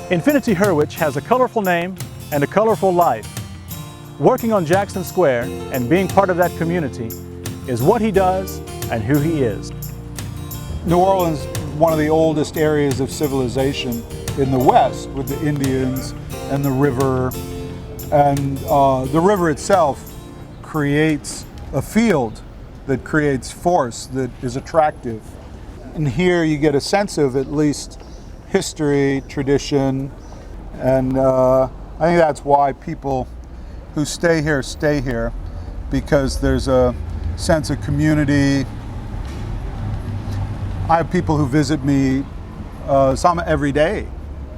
Infiniti Hurwich has a colorful name and a colorful life. Working on Jackson Square and being part of that community is what he does and who he is. New Orleans is one of the oldest areas of civilization in the West, with the Indians and the river. And the river itself creates a field that creates force that is attractive. And here you get a sense of at least history, tradition, and I think that's why people who stay here, because there's a sense of community. I have people who visit me, some every day,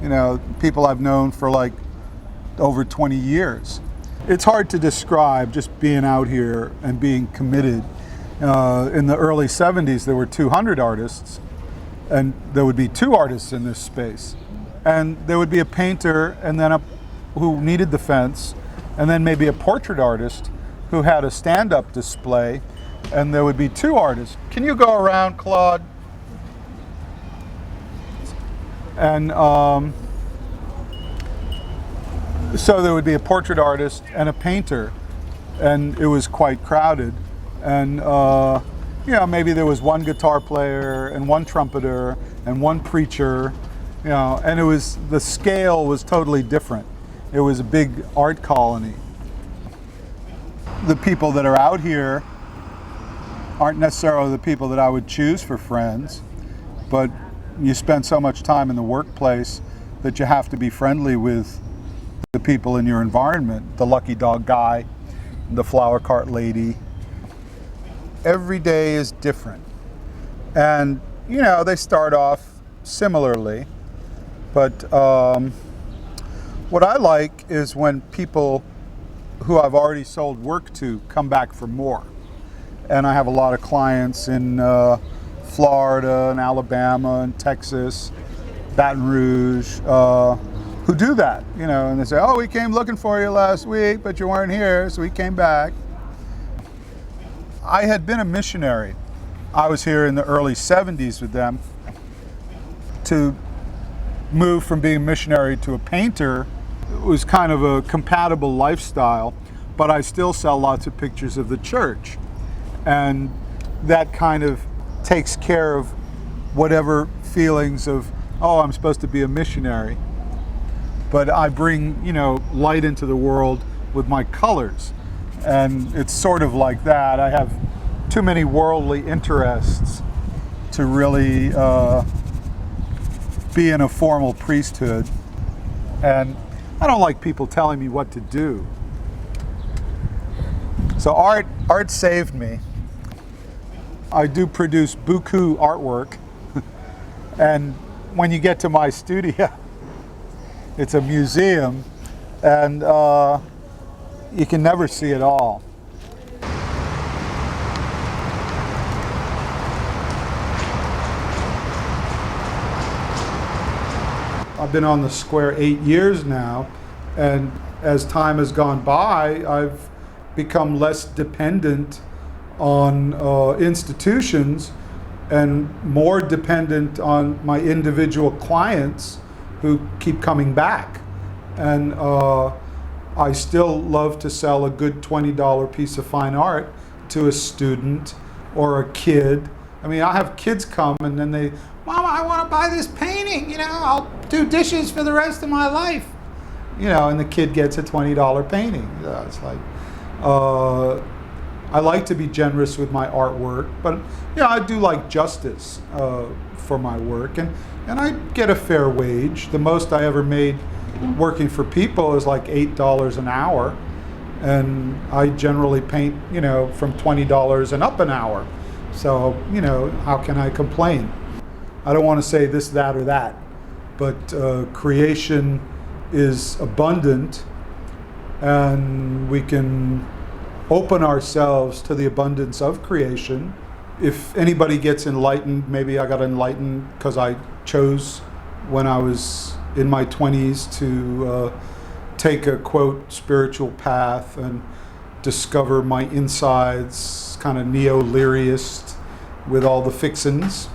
you know, people I've known for like over 20 years. It's hard to describe just being out here and being committed. In the early 70s, there were 200 artists, and there would be 2 artists in this space. And there would be a painter and then who needed the fence, and then maybe a portrait artist who had a stand-up display, and there would be 2 artists. Can you go around, Claude? And so there would be a portrait artist and a painter, and it was quite crowded. And you know, maybe there was 1 guitar player and 1 trumpeter and 1 preacher, you know, and the scale was totally different. It was a big art colony. The people that are out here aren't necessarily the people that I would choose for friends, but you spend so much time in the workplace that you have to be friendly with the people in your environment, the lucky dog guy, the flower cart lady. Every day is different. And, you know, they start off similarly, but what I like is when people who I've already sold work to come back for more. And I have a lot of clients in Florida and Alabama and Texas, Baton Rouge, who do that, you know, and they say, oh, we came looking for you last week, but you weren't here, so we came back. I had been a missionary. I was here in the early 70s with them. To move from being a missionary to a painter was kind of a compatible lifestyle, but I still sell lots of pictures of the church. And that kind of takes care of whatever feelings of, oh, I'm supposed to be a missionary. But I bring, you know, light into the world with my colors. And it's sort of like that. I have too many worldly interests to really be in a formal priesthood. And I don't like people telling me what to do. So art saved me. I do produce buku artwork. And when you get to my studio, it's a museum, and you can never see it all. I've been on the square 8 years now, and as time has gone by, I've become less dependent on institutions and more dependent on my individual clients who keep coming back. And I still love to sell a good $20 piece of fine art to a student or a kid. I mean, I have kids come and then they, Mama, I want to buy this painting, you know, I'll do dishes for the rest of my life. You know, and the kid gets a $20 painting. It's like, I like to be generous with my artwork, but you know, I do like justice for my work, and I get a fair wage. The most I ever made working for people is like $8 an hour, and I generally paint, you know, from $20 and up an hour. So, you know, how can I complain? I don't want to say this, that, or that, but creation is abundant, and we can open ourselves to the abundance of creation. If anybody gets enlightened, maybe I got enlightened because I chose when I was in my 20s to take a, quote, spiritual path and discover my insides, kind of neo-lyriist with all the fixins.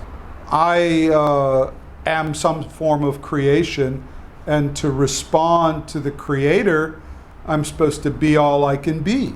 I am some form of creation And to respond to the creator, I'm supposed to be all I can be.